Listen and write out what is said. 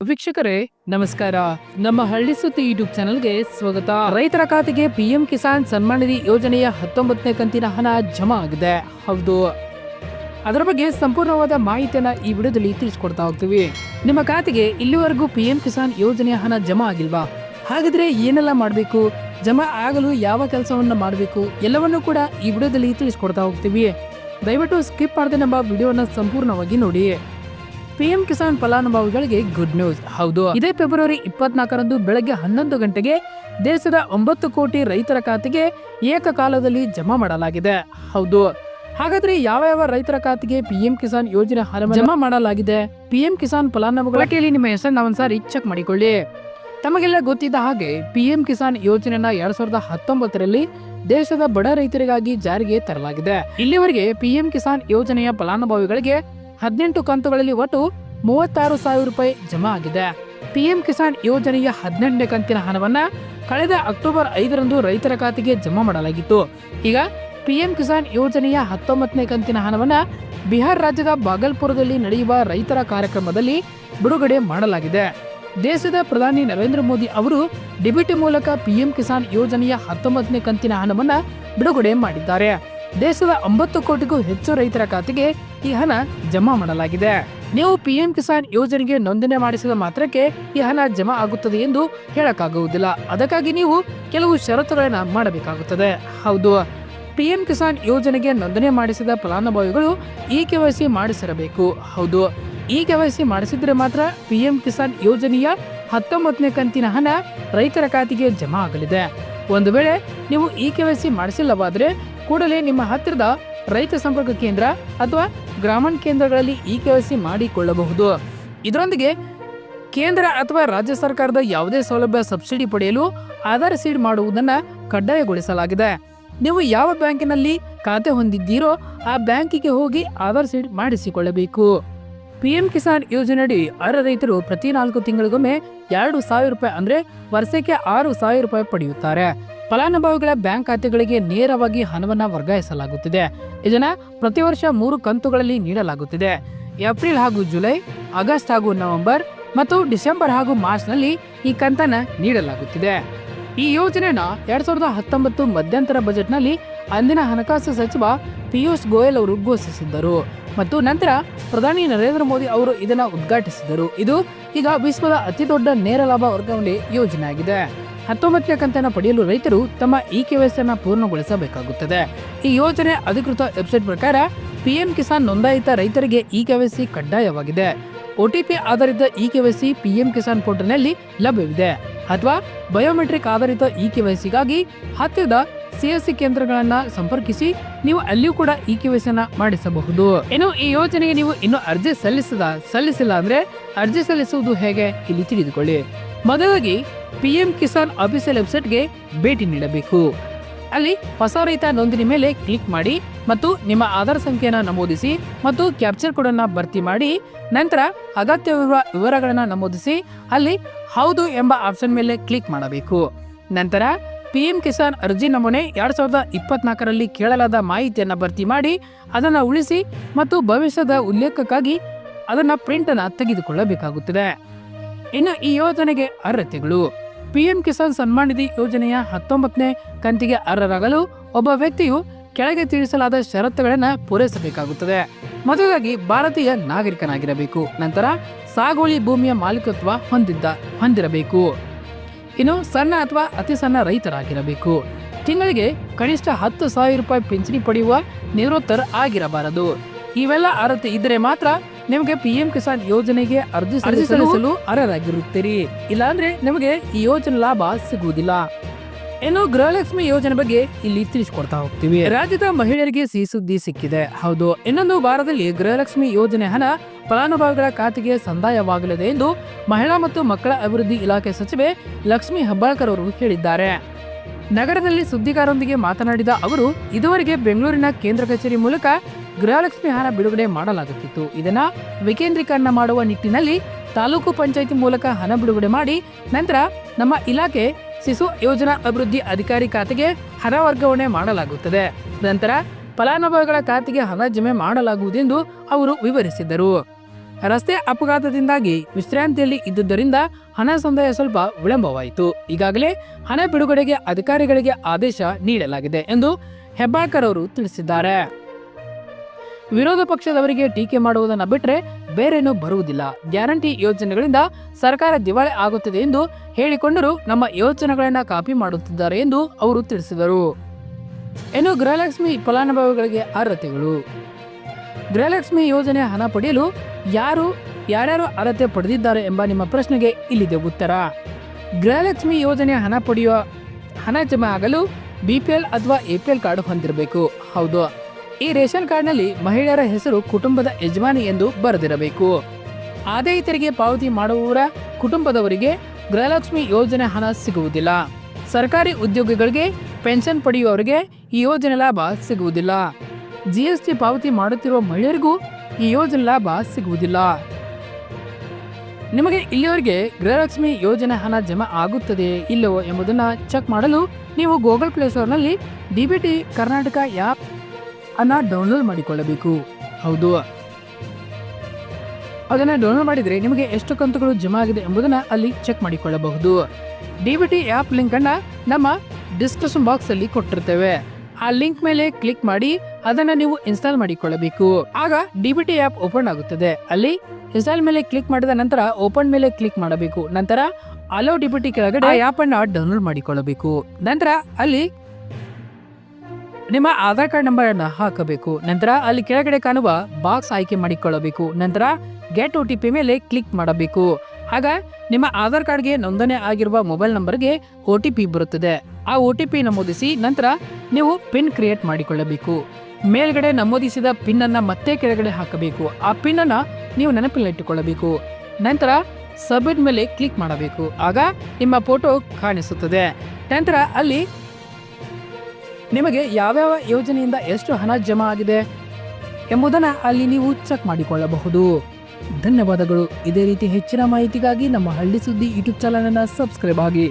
ವೀಕ್ಷಕರೇ ನಮಸ್ಕಾರ. ನಮ್ಮ ಹಳ್ಳಿ ಸುದ್ದಿ ಯೂಟ್ಯೂಬ್ ಚಾನೆಲ್ಗೆ ಸ್ವಾಗತ. ರೈತರ ಖಾತೆಗೆ ಪಿಎಂ ಕಿಸಾನ್ ಸನ್ಮಾನ್ ನಿಧಿ ಯೋಜನೆಯ 19ನೇ ಕಂತಿನ ಹಣ ಜಮಾ ಆಗಿದೆ. ಹೌದು, ಅದರ ಬಗ್ಗೆ ಸಂಪೂರ್ಣವಾದ ಮಾಹಿತಿಯನ್ನ ಈ ವಿಡಿಯೋದಲ್ಲಿ ತಿಳಿಸ್ಕೊಡ್ತಾ ಹೋಗ್ತೀವಿ. ನಿಮ್ಮ ಖಾತೆಗೆ ಇಲ್ಲಿವರೆಗೂ ಪಿಎಂ ಕಿಸಾನ್ ಯೋಜನೆಯ ಹಣ ಜಮಾ ಆಗಿಲ್ವಾ? ಹಾಗಾದ್ರೆ ಏನೆಲ್ಲ ಮಾಡಬೇಕು, ಜಮಾ ಆಗಲು ಯಾವ ಕೆಲಸವನ್ನ ಮಾಡಬೇಕು, ಎಲ್ಲವನ್ನೂ ಕೂಡ ಈ ವಿಡಿಯೋದಲ್ಲಿ ತಿಳಿಸ್ಕೊಡ್ತಾ ಹೋಗ್ತೀವಿ. ದಯವಿಟ್ಟು ಸ್ಕಿಪ್ ಮಾಡದೆ ನಮ್ಮ ವಿಡಿಯೋನ ಸಂಪೂರ್ಣವಾಗಿ ನೋಡಿ. ಪಿಎಂ ಕಿಸಾನ್ ಫಲಾನುಭವಿಗಳಿಗೆ ಗುಡ್ ನ್ಯೂಸ್. ಹೌದು, ಇದೇ ಫೆಬ್ರವರಿ 24ರಂದು ಬೆಳಗ್ಗೆ 11 ಗಂಟೆಗೆ ದೇಶದ 9 ಕೋಟಿ ರೈತರ ಖಾತೆಗೆ ಏಕಕಾಲದಲ್ಲಿ ಜಮಾ ಮಾಡಲಾಗಿದೆ. ಹೌದು, ಹಾಗಾದ್ರೆ ಯಾವ ರೈತರ ಖಾತೆಗೆ ಪಿಎಂ ಕಿಸಾನ್ ಯೋಜನೆ ಹಣ ಜಮಾ ಮಾಡಲಾಗಿದೆ? ಪಿಎಂ ಕಿಸಾನ್ ಫಲಾನುಭವಿಗಳ ಪಟ್ಟಿಯಲ್ಲಿ ನಿಮ್ಮ ಹೆಸರನ್ನ ಒಂದ್ಸಾರಿ ಚೆಕ್ ಮಾಡಿಕೊಳ್ಳಿ. ತಮಗೆಲ್ಲ ಗೊತ್ತಿದ್ದ ಹಾಗೆ ಪಿಎಂ ಕಿಸಾನ್ ಯೋಜನೆಯನ್ನ 2019ರಲ್ಲಿ ದೇಶದ ಬಡ ರೈತರಿಗಾಗಿ ಜಾರಿಗೆ ತರಲಾಗಿದೆ. ಇಲ್ಲಿವರೆಗೆ ಪಿಎಂ ಕಿಸಾನ್ ಯೋಜನೆಯ ಫಲಾನುಭವಿಗಳಿಗೆ 18 ಕಂತುಗಳಲ್ಲಿ ಒಟ್ಟು 36,000 ರೂಪಾಯಿ ಜಮಾ ಆಗಿದೆ. ಪಿಎಂ ಕಿಸಾನ್ ಯೋಜನೆಯ 18ನೇ ಕಂತಿನ ಹಣವನ್ನ ಕಳೆದ ಅಕ್ಟೋಬರ್ 5ರಂದು ರೈತರ ಖಾತೆಗೆ ಜಮಾ ಮಾಡಲಾಗಿತ್ತು. ಈಗ ಪಿಎಂ ಕಿಸಾನ್ ಯೋಜನೆಯ 19ನೇ ಕಂತಿನ ಹಣವನ್ನ ಬಿಹಾರ ರಾಜ್ಯದ ಭಾಗಲ್ಪುರದಲ್ಲಿ ನಡೆಯುವ ರೈತರ ಕಾರ್ಯಕ್ರಮದಲ್ಲಿ ಬಿಡುಗಡೆ ಮಾಡಲಾಗಿದೆ. ದೇಶದ ಪ್ರಧಾನಿ ನರೇಂದ್ರ ಮೋದಿ ಅವರು ಡಿಬಿಟಿ ಮೂಲಕ ಪಿಎಂ ಕಿಸಾನ್ ಯೋಜನೆಯ 19ನೇ ಕಂತಿನ ಹಣವನ್ನ ಬಿಡುಗಡೆ ಮಾಡಿದ್ದಾರೆ. ದೇಶದ 9 ಕೋಟಿಗೂ ಹೆಚ್ಚು ರೈತರ ಖಾತೆಗೆ ಈ ಹಣ ಜಮಾ ಮಾಡಲಾಗಿದೆ. ನೀವು ಪಿಎಂ ಕಿಸಾನ್ ಯೋಜನೆಗೆ ನೋಂದಣಿ ಮಾಡಿಸಿದ ಮಾತ್ರಕ್ಕೆ ಈ ಹಣ ಜಮಾ ಆಗುತ್ತದೆ ಎಂದು ಹೇಳಕ್ಕಾಗುವುದಿಲ್ಲ. ಅದಕ್ಕಾಗಿ ನೀವು ಕೆಲವು ಷರತ್ತುಗಳನ್ನ ಮಾಡಬೇಕಾಗುತ್ತದೆ. ಹೌದು, ಪಿಎಂ ಕಿಸಾನ್ ಯೋಜನೆಗೆ ನೋಂದಣಿ ಮಾಡಿಸಿದ ಫಲಾನುಭವಿಗಳು KYC ಮಾಡಿಸಿರಬೇಕು. ಹೌದು, KYC ಮಾಡಿಸಿದ್ರೆ ಮಾತ್ರ ಪಿಎಂ ಕಿಸಾನ್ ಯೋಜನೆಯ 19ನೇ ಕಂತಿನ ಹಣ ರೈತರ ಖಾತೆಗೆ ಜಮಾ ಆಗಲಿದೆ. ಒಂದು ವೇಳೆ ನೀವು KYC ಮಾಡಿಸಿಲ್ಲವಾದ್ರೆ ಕೂಡಲೇ ನಿಮ್ಮ ಹತ್ತಿರದ ರೈತ ಸಂಪರ್ಕ ಕೇಂದ್ರ ಅಥವಾ ಗ್ರಾಮೀಣ ಕೇಂದ್ರಗಳಲ್ಲಿ KYC ಮಾಡಿಕೊಳ್ಳಬಹುದು. ಇದರೊಂದಿಗೆ ಕೇಂದ್ರ ಅಥವಾ ರಾಜ್ಯ ಸರ್ಕಾರದ ಯಾವುದೇ ಸೌಲಭ್ಯ ಸಬ್ಸಿಡಿ ಪಡೆಯಲು ಆಧಾರ್ ಸೀಡ್ ಮಾಡುವುದನ್ನು ಕಡ್ಡಾಯಗೊಳಿಸಲಾಗಿದೆ. ನೀವು ಯಾವ ಬ್ಯಾಂಕಿನಲ್ಲಿ ಖಾತೆ ಹೊಂದಿದ್ದೀರೋ ಆ ಬ್ಯಾಂಕಿಗೆ ಹೋಗಿ ಆಧಾರ್ ಸೀಡ್ ಮಾಡಿಸಿಕೊಳ್ಳಬೇಕು. ಪಿಎಂ ಕಿಸಾನ್ ಯೋಜನೆಯಡಿ ಅರ್ಹ ರೈತರು ಪ್ರತಿ 4 ತಿಂಗಳಿಗೊಮ್ಮೆ 2,000 ರೂಪಾಯಿ ಅಂದ್ರೆ ವರ್ಷಕ್ಕೆ 6,000 ರೂಪಾಯಿ ಪಡೆಯುತ್ತಾರೆ. ಫಲಾನುಭವಿಗಳ ಬ್ಯಾಂಕ್ ಖಾತೆಗಳಿಗೆ ನೇರವಾಗಿ ಹಣವನ್ನು ವರ್ಗಾಯಿಸಲಾಗುತ್ತಿದೆ. ಇದನ್ನ ಪ್ರತಿ ವರ್ಷ 3 ಕಂತುಗಳಲ್ಲಿ ನೀಡಲಾಗುತ್ತಿದೆ. ಏಪ್ರಿಲ್ ಹಾಗೂ ಜುಲೈ, ಆಗಸ್ಟ್ ಹಾಗೂ ನವೆಂಬರ್ ಮತ್ತು ಡಿಸೆಂಬರ್ ಹಾಗೂ ಮಾರ್ಚ್ನಲ್ಲಿ ಈ ಕಂತನ್ನ ನೀಡಲಾಗುತ್ತಿದೆ. ಈ ಯೋಜನೆಯನ್ನ 2019 ಮಧ್ಯಂತರ ಬಜೆಟ್ನಲ್ಲಿ ಅಂದಿನ ಹಣಕಾಸು ಸಚಿವ ಪಿಯೂಷ್ ಗೋಯಲ್ ಅವರು ಘೋಷಿಸಿದ್ದರು ಮತ್ತು ನಂತರ ಪ್ರಧಾನಿ ನರೇಂದ್ರ ಮೋದಿ ಅವರು ಇದನ್ನ ಉದ್ಘಾಟಿಸಿದರು. ಇದು ಈಗ ವಿಶ್ವದ ಅತಿ ದೊಡ್ಡ ನೇರ ಲಾಭ ವರ್ಗಾವಣೆ ಯೋಜನೆ ಆಗಿದೆ. 19ನೇ ಕಂತನ್ನು ಪಡೆಯಲು ರೈತರು ತಮ್ಮ KYC ಅನ್ನು ಪೂರ್ಣಗೊಳಿಸಬೇಕಾಗುತ್ತದೆ. ಈ ಯೋಜನೆ ಅಧಿಕೃತ ವೆಬ್ಸೈಟ್ ಪ್ರಕಾರ ಪಿಎಂ ಕಿಸಾನ್ ನೋಂದಾಯಿತ ರೈತರಿಗೆ KYC ಕಡ್ಡಾಯವಾಗಿದೆ. OTP ಆಧಾರಿತ KYC ಪಿಎಂ ಕಿಸಾನ್ ಪೋರ್ಟಲ್ನಲ್ಲಿ ಲಭ್ಯವಿದೆ ಅಥವಾ ಬಯೋಮೆಟ್ರಿಕ್ ಆಧಾರಿತ KYCಗಾಗಿ ಹತ್ತಿರದ CSC ಕೇಂದ್ರಗಳನ್ನ ಸಂಪರ್ಕಿಸಿ ನೀವು ಅಲ್ಲಿಯೂ ಕೂಡ KYC ಅನ್ನ ಮಾಡಿಸಬಹುದು. ಇನ್ನು ಈ ಯೋಜನೆಗೆ ನೀವು ಇನ್ನು ಅರ್ಜಿ ಸಲ್ಲಿಸಿಲ್ಲ ಅಂದ್ರೆ ಅರ್ಜಿ ಸಲ್ಲಿಸುವುದು ಹೇಗೆ ಇಲ್ಲಿ ತಿಳಿದುಕೊಳ್ಳಿ. ಮೊದಲಾಗಿ ಪಿಎಂ ಕಿಸಾನ್ ಅಫಿಷಿಯಲ್ ವೆಬ್ಸೈಟ್ಗೆ ಭೇಟಿ ನೀಡಬೇಕು. ಅಲ್ಲಿ ಹೊಸ ರೈತ ನೋಂದಣಿ ಮೇಲೆ ಕ್ಲಿಕ್ ಮಾಡಿ ಮತ್ತು ನಿಮ್ಮ ಆಧಾರ್ ಸಂಖ್ಯೆಯನ್ನು ನಮೂದಿಸಿ ಮತ್ತು ಕ್ಯಾಪ್ಚರ್ ಕೋಡ್ ಅನ್ನು ಭರ್ತಿ ಮಾಡಿ ನಂತರ ಅಗತ್ಯವಿರುವ ವಿವರಗಳನ್ನು ನಮೂದಿಸಿ ಅಲ್ಲಿ ಹೌದು ಎಂಬ ಆಪ್ಷನ್ ಮೇಲೆ ಕ್ಲಿಕ್ ಮಾಡಬೇಕು. ನಂತರ ಪಿಎಂ ಕಿಸಾನ್ ಅರ್ಜಿ ನಮೂನೆ 2024ರಲ್ಲಿ ಕೇಳಲಾದ ಮಾಹಿತಿಯನ್ನು ಭರ್ತಿ ಮಾಡಿ ಅದನ್ನು ಉಳಿಸಿ ಮತ್ತು ಭವಿಷ್ಯದ ಉಲ್ಲೇಖಕ್ಕಾಗಿ ಅದನ್ನ ಪ್ರಿಂಟ್ ಅನ್ನು ತೆಗೆದುಕೊಳ್ಳಬೇಕಾಗುತ್ತದೆ. ಇನ್ನು ಈ ಯೋಜನೆಗೆ ಅರ್ಹತೆಗಳು: ಪಿಎಂ ಕಿಸಾನ್ ಸನ್ಮಾನ್ ನಿಧಿ ಯೋಜನೆಯ 19ನೇ ಕಂತಿಗೆ ಅರ್ಹರಾಗಲು ಒಬ್ಬ ವ್ಯಕ್ತಿಯು ಕೆಳಗೆ ತಿಳಿಸಲಾದ ಷರತ್ತುಗಳನ್ನು ಪೂರೈಸಬೇಕಾಗುತ್ತದೆ. ಮೊದಲಾಗಿ ಭಾರತೀಯ ನಾಗರಿಕನಾಗಿರಬೇಕು. ನಂತರ ಸಾಗುವಳಿ ಭೂಮಿಯ ಮಾಲೀಕತ್ವ ಹೊಂದಿರಬೇಕು. ಇನ್ನು ಸಣ್ಣ ಅಥವಾ ಅತಿ ಸಣ್ಣ ರೈತರಾಗಿರಬೇಕು. ತಿಂಗಳಿಗೆ ಕನಿಷ್ಠ 10,000 ರೂಪಾಯಿ ಪಿಂಚಣಿ ಪಡೆಯುವ ನಿವೃತ್ತರು ಆಗಿರಬಾರದು. ಇವೆಲ್ಲ ಅರ್ಹತೆ ಇದ್ದರೆ ಮಾತ್ರ ನಿಮಗೆ ಪಿಎಂ ಕಿಸಾನ್ ಯೋಜನೆಗೆ ಅರ್ಜಿ ಸಲ್ಲಿಸಲು ಅರ್ಹರಾಗಿರುತ್ತೀರಿ. ಇಲ್ಲಾಂದ್ರೆ ನಿಮಗೆ ಈ ಯೋಜನೆ ಲಾಭ ಸಿಗುವುದಿಲ್ಲ. ಇನ್ನು ಗೃಹಲಕ್ಷ್ಮಿ ಯೋಜನೆ ಬಗ್ಗೆ ಇಲ್ಲಿ ತಿಳಿಸ್ಕೊಡ್ತಾ ಹೋಗ್ತೀವಿ. ರಾಜ್ಯದ ಮಹಿಳೆಯರಿಗೆ ಸಿಹಿ ಸುದ್ದಿ ಸಿಕ್ಕಿದೆ. ಹೌದು, ಇನ್ನೊಂದು ವಾರದಲ್ಲಿ ಗೃಹಲಕ್ಷ್ಮಿ ಯೋಜನೆ ಹಣ ಫಲಾನುಭವಿಗಳ ಖಾತೆಗೆ ಸಂದಾಯವಾಗಲಿದೆ ಎಂದು ಮಹಿಳಾ ಮತ್ತು ಮಕ್ಕಳ ಅಭಿವೃದ್ಧಿ ಇಲಾಖೆ ಸಚಿವೆ ಲಕ್ಷ್ಮಿ ಹೆಬ್ಬಾಳ್ಕರ್ ಅವರು ಹೇಳಿದ್ದಾರೆ. ನಗರದಲ್ಲಿ ಸುದ್ದಿಗಾರರೊಂದಿಗೆ ಮಾತನಾಡಿದ ಅವರು, ಇದುವರೆಗೆ ಬೆಂಗಳೂರಿನ ಕೇಂದ್ರ ಕಚೇರಿ ಮೂಲಕ ಗೃಹಲಕ್ಷ್ಮಿ ಹಣ ಬಿಡುಗಡೆ ಮಾಡಲಾಗುತ್ತಿತ್ತು. ಇದನ್ನ ವಿಕೇಂದ್ರೀಕರಣ ಮಾಡುವ ನಿಟ್ಟಿನಲ್ಲಿ ತಾಲೂಕು ಪಂಚಾಯಿತಿ ಮೂಲಕ ಹಣ ಬಿಡುಗಡೆ ಮಾಡಿ ನಂತರ ನಮ್ಮ ಇಲಾಖೆ ಶಿಶು ಯೋಜನಾ ಅಭಿವೃದ್ಧಿ ಅಧಿಕಾರಿ ಖಾತೆಗೆ ಹಣ ವರ್ಗಾವಣೆ ಮಾಡಲಾಗುತ್ತದೆ. ನಂತರ ಫಲಾನುಭವಿಗಳ ಖಾತೆಗೆ ಹಣ ಜಮೆ ಮಾಡಲಾಗುವುದೆಂದು ಅವರು ವಿವರಿಸಿದರು. ರಸ್ತೆ ಅಪಘಾತದಿಂದಾಗಿ ವಿಶ್ರಾಂತಿಯಲ್ಲಿ ಇದ್ದುದರಿಂದ ಹಣ ಸಂದಾಯ ಸ್ವಲ್ಪ ವಿಳಂಬವಾಯಿತು. ಈಗಾಗಲೇ ಹಣ ಬಿಡುಗಡೆಗೆ ಅಧಿಕಾರಿಗಳಿಗೆ ಆದೇಶ ನೀಡಲಾಗಿದೆ ಎಂದು ಹೆಬ್ಬಾಳ್ಕರ್ ಅವರು ತಿಳಿಸಿದ್ದಾರೆ. ವಿರೋಧ ಪಕ್ಷದವರಿಗೆ ಟೀಕೆ ಮಾಡುವುದನ್ನು ಬಿಟ್ಟರೆ ಬೇರೇನೂ ಬರುವುದಿಲ್ಲ. ಗ್ಯಾರಂಟಿ ಯೋಜನೆಗಳಿಂದ ಸರ್ಕಾರ ದಿವಾಳಿ ಆಗುತ್ತದೆ ಎಂದು ಹೇಳಿಕೊಂಡರೂ ನಮ್ಮ ಯೋಜನೆಗಳನ್ನ ಕಾಪಿ ಮಾಡುತ್ತಿದ್ದಾರೆ ಎಂದು ಅವರು ತಿಳಿಸಿದರು. ಇನ್ನು ಗೃಹಲಕ್ಷ್ಮಿ ಫಲಾನುಭವಿಗಳಿಗೆ ಅರ್ಹತೆಗಳು. ಗೃಹಲಕ್ಷ್ಮಿ ಯೋಜನೆ ಹಣ ಪಡೆಯಲು ಯಾರ್ಯಾರು ಅರ್ಹತೆ ಪಡೆದಿದ್ದಾರೆ ಎಂಬ ನಿಮ್ಮ ಪ್ರಶ್ನೆಗೆ ಇಲ್ಲಿದೆ ಉತ್ತರ. ಗೃಹಲಕ್ಷ್ಮಿ ಯೋಜನೆ ಹಣ ಪಡೆಯುವ ಹಣ ಜಮಾ ಆಗಲು BPL ಅಥವಾ APL ಕಾರ್ಡ್ ಹೊಂದಿರಬೇಕು. ಹೌದು, ಈ ರೇಷನ್ ಕಾರ್ಡ್ನಲ್ಲಿ ಮಹಿಳೆಯರ ಹೆಸರು ಕುಟುಂಬದ ಯಜಮಾನಿ ಎಂದು ಬರೆದಿರಬೇಕು. ಆದಾಯ ತೆರಿಗೆ ಪಾವತಿ ಮಾಡುವವರ ಕುಟುಂಬದವರಿಗೆ ಗೃಹಲಕ್ಷ್ಮಿ ಯೋಜನೆ ಹಣ ಸಿಗುವುದಿಲ್ಲ. ಸರ್ಕಾರಿ ಉದ್ಯೋಗಿಗಳಿಗೆ ಪೆನ್ಷನ್ ಪಡೆಯುವವರಿಗೆ ಈ ಯೋಜನೆ ಲಾಭ ಸಿಗುವುದಿಲ್ಲ. GST ಪಾವತಿ ಮಾಡುತ್ತಿರುವ ಮಹಿಳೆಯರಿಗೂ ಈ ಯೋಜನೆ ಲಾಭ ಸಿಗುವುದಿಲ್ಲ. ನಿಮಗೆ ಇಲ್ಲಿಯವರೆಗೆ ಗೃಹಲಕ್ಷ್ಮಿ ಯೋಜನೆ ಹಣ ಜಮಾ ಆಗುತ್ತದೆಯೇ ಇಲ್ಲವೋ ಎಂಬುದನ್ನು ಚೆಕ್ ಮಾಡಲು ನೀವು ಗೂಗಲ್ ಪ್ಲೇಸ್ಟೋರ್ನಲ್ಲಿ DBT ಕರ್ನಾಟಕ ಆ್ಯಪ್ ಅನ್ನ ಡೌನ್ಲೋಡ್ ಮಾಡಿಕೊಳ್ಳಬೇಕು. ಹೌದು, ಅದನ್ನು ಡೌನ್ಲೋಡ್ ಮಾಡಿದರೆ ನಿಮಗೆ ಎಷ್ಟು ಕಂತುಗಳು ಜಮಾ ಆಗಿದೆ ಎಂಬುದನ್ನು ಅಲ್ಲಿ ಚೆಕ್ ಮಾಡಿಕೊಳ್ಳಬಹುದು. DBT ಆ್ಯಪ್ ಲಿಂಕ್ ಅನ್ನ ನಮ್ಮ ಡಿಸ್ಕ್ರಿಪ್ಷನ್ ಬಾಕ್ಸ್ ಅಲ್ಲಿ ಕೊಟ್ಟಿರ್ತೇವೆ. ಆ ಲಿಂಕ್ ಮೇಲೆ ಕ್ಲಿಕ್ ಮಾಡಿ ಅದನ್ನು ನೀವು ಇನ್ಸ್ಟಾಲ್ ಮಾಡಿಕೊಳ್ಳಬೇಕು. ಆಗ DBT ಆ್ಯಪ್ ಓಪನ್ ಆಗುತ್ತದೆ. ಅಲ್ಲಿ ಇನ್ಸ್ಟಾಲ್ ಮೇಲೆ ಕ್ಲಿಕ್ ಮಾಡಿದ ನಂತರ ಓಪನ್ ಮೇಲೆ ಕ್ಲಿಕ್ ಮಾಡಬೇಕು. ನಂತರ ಅಲೋ DBT ಕೆಳಗಡೆ ಆ್ಯಪ್ ಅನ್ನ ಡೌನ್ಲೋಡ್ ಮಾಡಿಕೊಳ್ಳಬೇಕು. ನಂತರ ಅಲ್ಲಿ ನಿಮ್ಮ ಆಧಾರ್ ಕಾರ್ಡ್ ನಂಬರ್ ಅನ್ನು ಹಾಕಬೇಕು. ನಂತರ ಅಲ್ಲಿ ಕೆಳಗಡೆ ಕಾಣುವ ಬಾಕ್ಸ್ ಆಯ್ಕೆ ಮಾಡಿಕೊಳ್ಳಬೇಕು. ನಂತರ ಗೆಟ್ OTP ಮೇಲೆ ಕ್ಲಿಕ್ ಮಾಡಬೇಕು. ಆಗ ನಿಮ್ಮ ಆಧಾರ್ ಕಾರ್ಡ್ಗೆ ನೋಂದಣಿ ಆಗಿರುವ ಮೊಬೈಲ್ ನಂಬರ್ಗೆ OTP ಬರುತ್ತದೆ. ಆ OTP ನಮೂದಿಸಿ ನಂತರ ನೀವು ಪಿನ್ ಕ್ರಿಯೇಟ್ ಮಾಡಿಕೊಳ್ಳಬೇಕು. ಮೇಲ್ಗಡೆ ನಮೂದಿಸಿದ ಪಿನ್ ಅನ್ನ ಮತ್ತೆ ಕೆಳಗಡೆ ಹಾಕಬೇಕು. ಆ ಪಿನ್ ಅನ್ನ ನೀವು ನೆನಪಿನಲ್ಲಿಟ್ಟುಕೊಳ್ಳಬೇಕು. ನಂತರ ಸಬ್ಮಿಟ್ ಮೇಲೆ ಕ್ಲಿಕ್ ಮಾಡಬೇಕು. ಆಗ ನಿಮ್ಮ ಫೋಟೋ ಕಾಣಿಸುತ್ತದೆ. ನಂತರ ಅಲ್ಲಿ ನಿಮಗೆ ಯಾವ್ಯಾವ ಯೋಜನೆಯಿಂದ ಎಷ್ಟು ಹಣ ಜಮಾ ಆಗಿದೆ ಎಂಬುದನ್ನು ಅಲ್ಲಿ ನೀವು ಚೆಕ್ ಮಾಡಿಕೊಳ್ಳಬಹುದು. ಧನ್ಯವಾದಗಳು. ಇದೇ ರೀತಿ ಹೆಚ್ಚಿನ ಮಾಹಿತಿಗಾಗಿ ನಮ್ಮ ಹಳ್ಳಿ ಸುದ್ದಿ ಯೂಟ್ಯೂಬ್ ಚಾನಲ್ ಅನ್ನು ಸಬ್ಸ್ಕ್ರೈಬ್ ಆಗಿ.